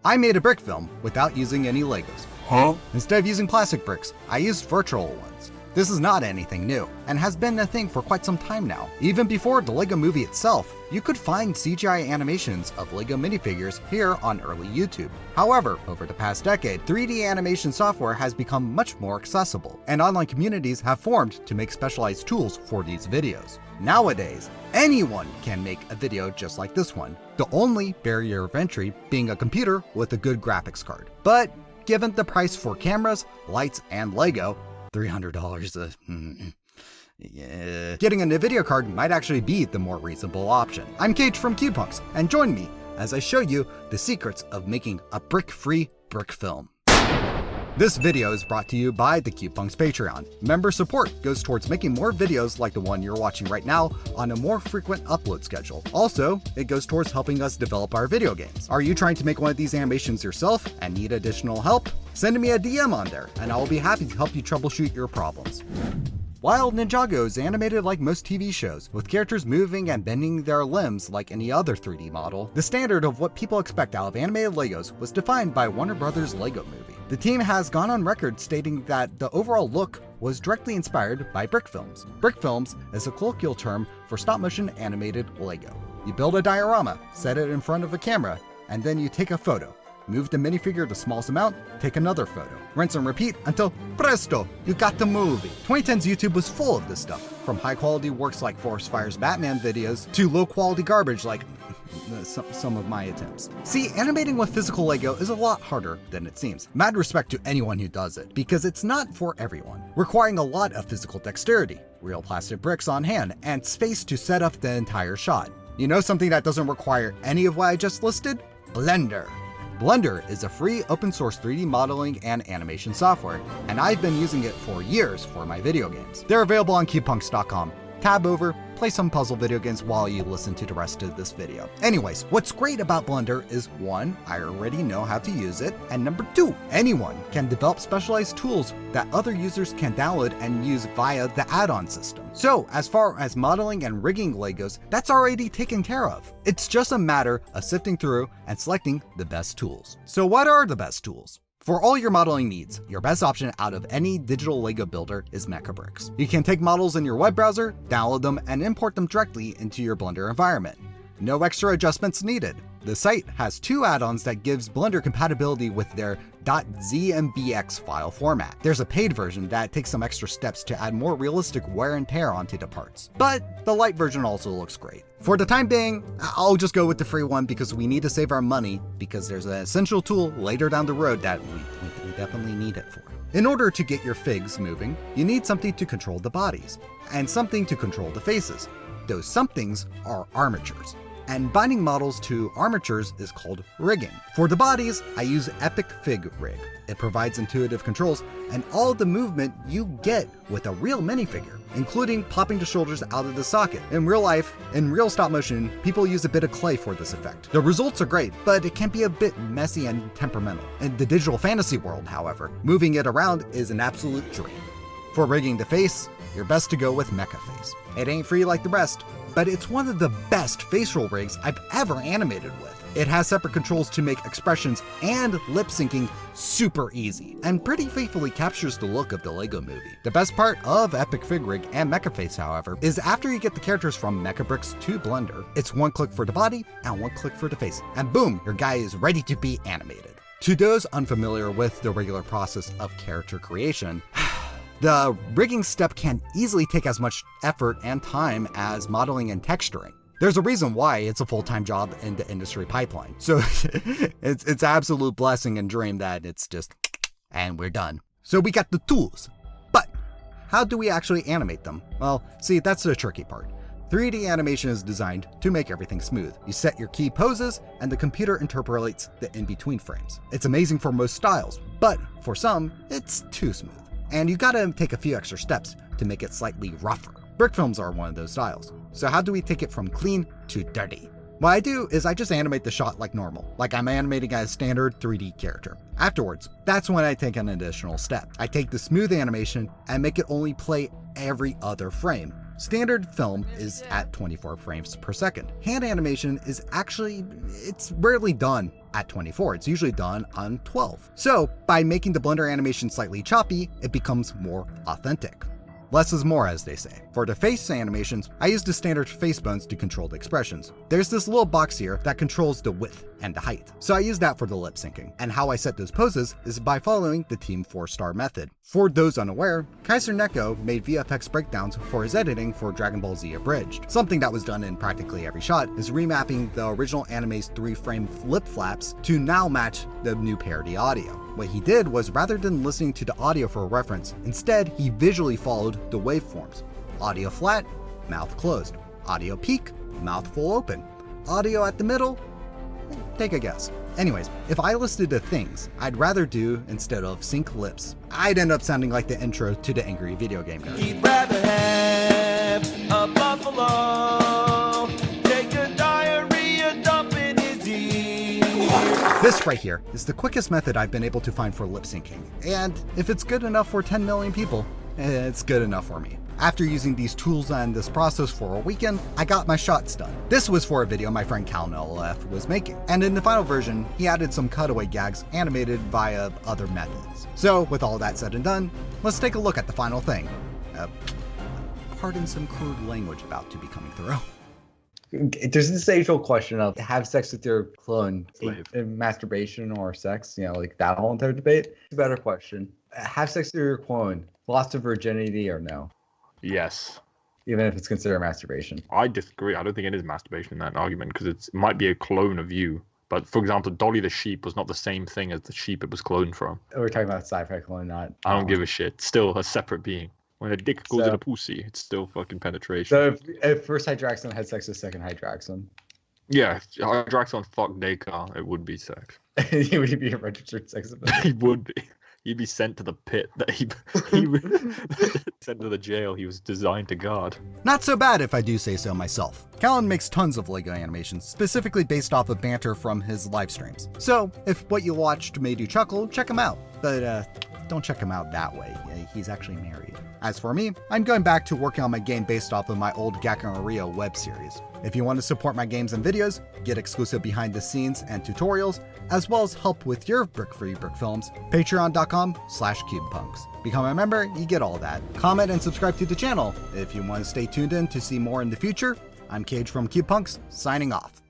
I made a brick film without using any Legos. Instead of using plastic bricks, I used virtual ones. This is not anything new, and has been a thing for quite some time now. Even before the LEGO movie itself, you could find CGI animations of LEGO minifigures here on early YouTube. However, over the past decade, 3D animation software has become much more accessible, and online communities have formed to make specialized tools for these videos. Nowadays, anyone can make a video just like this one, the only barrier of entry being a computer with a good graphics card. But given the price for cameras, lights, and LEGO, $300, yeah. Getting a NVIDIA card might actually be the more reasonable option. I'm Cage from CubePunks, and join me as I show you the secrets of making a brick-free brick film. This video is brought to you by the CubePunks Patreon. Member support goes towards making more videos like the one you're watching right now on a more frequent upload schedule. Also, it goes towards helping us develop our video games. Are you trying to make one of these animations yourself and need additional help? Send me a DM on there, and I will be happy to help you troubleshoot your problems. Wild Ninjago is animated like most TV shows, with characters moving and bending their limbs like any other 3D model. The standard of what people expect out of animated Legos was defined by Warner Brothers' Lego Movie. The team has gone on record stating that the overall look was directly inspired by brick films. Brick films is a colloquial term for stop-motion animated Lego. You build a diorama, set it in front of a camera, and then you take a photo. Move the minifigure the smallest amount, take another photo. Rinse and repeat until presto, you got the movie. 2010's YouTube was full of this stuff, from high quality works like Forest Fire's Batman videos to low quality garbage like some of my attempts. See, animating with physical Lego is a lot harder than it seems. Mad respect to anyone who does it, because it's not for everyone, requiring a lot of physical dexterity, real plastic bricks on hand, and space to set up the entire shot. You know something that doesn't require any of what I just listed? Blender. Blender is a free open source 3D modeling and animation software, and I've been using it for years for my video games. They're available on cubepunks.com. Tab over, play some puzzle video games while you listen to the rest of this video. Anyways, what's great about Blender is 1, I already know how to use it, and number 2, anyone can develop specialized tools that other users can download and use via the add-on system. So as far as modeling and rigging Legos, that's already taken care of. It's just a matter of sifting through and selecting the best tools. So what are the best tools? For all your modeling needs, your best option out of any digital Lego builder is Mechabricks. You can take models in your web browser, download them, and import them directly into your Blender environment. No extra adjustments needed. The site has 2 add-ons that gives Blender compatibility with their .zmbx file format. There's a paid version that takes some extra steps to add more realistic wear and tear onto the parts, but the light version also looks great. For the time being, I'll just go with the free one because we need to save our money, because there's an essential tool later down the road that we definitely need it for. In order to get your figs moving, you need something to control the bodies, and something to control the faces. Those somethings are armatures, and binding models to armatures is called rigging. For the bodies, I use Epic Fig Rig. It provides intuitive controls and all the movement you get with a real minifigure, including popping the shoulders out of the socket. In real life, in real stop motion, people use a bit of clay for this effect. The results are great, but it can be a bit messy and temperamental. In the digital fantasy world, however, moving it around is an absolute dream. For rigging the face, you're best to go with Mecha Face. It ain't free like the rest, but it's one of the best facial rigs I've ever animated with. It has separate controls to make expressions and lip syncing super easy, and pretty faithfully captures the look of the Lego movie. The best part of Epic Fig Rig and Mecha Face, however, is after you get the characters from Mechabricks to Blender, it's 1 click for the body and 1 click for the face, and boom, your guy is ready to be animated. To those unfamiliar with the regular process of character creation, the rigging step can easily take as much effort and time as modeling and texturing. There's a reason why it's a full-time job in the industry pipeline. So it's absolute blessing and dream that it's just, and we're done. So we got the tools, but how do we actually animate them? Well, see, that's the tricky part. 3D animation is designed to make everything smooth. You set your key poses, and the computer interpolates the in-between frames. It's amazing for most styles, but for some, it's too smooth. And you gotta take a few extra steps to make it slightly rougher. Brick films are one of those styles. So how do we take it from clean to dirty? What I do is I just animate the shot like normal, like I'm animating a standard 3D character. Afterwards, that's when I take an additional step. I take the smooth animation and make it only play every other frame. Standard film is at 24 frames per second. Hand animation is actually, it's rarely done at 24, it's usually done on 12. So by making the Blender animation slightly choppy, it becomes more authentic. Less is more, as they say. For the face animations, I used the standard face bones to control the expressions. There's this little box here that controls the width and the height, so I use that for the lip syncing. And how I set those poses is by following the Team 4-star method. For those unaware, Kaiser Neko made VFX breakdowns for his editing for Dragon Ball Z Abridged. Something that was done in practically every shot is remapping the original anime's 3-frame lip flaps to now match the new parody audio. What he did was, rather than listening to the audio for a reference, instead he visually followed the waveforms. Audio flat, mouth closed. Audio peak, mouth full open. Audio at the middle, take a guess. Anyways, if I listed the things I'd rather do instead of sync lips, I'd end up sounding like the intro to the Angry Video Game Nerd. He'd rather have a buffalo take a diarrhea dump in his ear. This right here is the quickest method I've been able to find for lip syncing, and if it's good enough for 10 million people, it's good enough for me. After using these tools and this process for a weekend, I got my shots done. This was for a video my friend Cal LF was making, and in the final version, he added some cutaway gags animated via other methods. So with all that said and done, let's take a look at the final thing. Pardon some crude language about to be coming through. There's this age-old question of have sex with your clone, Slave. masturbation or sex, like that whole entire debate. It's a better question. Have sex with your clone, loss of virginity or no? Yes. Even if it's considered masturbation. I disagree. I don't think it is masturbation in that argument because it might be a clone of you. But for example, Dolly the sheep was not the same thing as the sheep it was cloned from. We're talking about sci-fi clone, not. I don't give a shit. Still a separate being. When a dick goes So- in a pussy, it's still fucking penetration. So if first Hydraxon had sex with second Hydraxon, Yeah, if Hydraxon fucked Dakar, it would be sex. he would be a registered sex offender. He would be. He'd be sent to the pit that he sent to the jail he was designed to guard. Not so bad if I do say so myself. Callan makes tons of LEGO animations, specifically based off of banter from his live streams. So if what you watched made you chuckle, check him out. But don't check him out that way. He's actually married. As for me, I'm going back to working on my game based off of my old Gakuen Rio web series. If you want to support my games and videos, get exclusive behind the scenes and tutorials, as well as help with your brick-free brick films, patreon.com/cubepunks. Become a member, you get all that. Comment and subscribe to the channel if you want to stay tuned in to see more in the future. I'm Cage from CubePunks, signing off.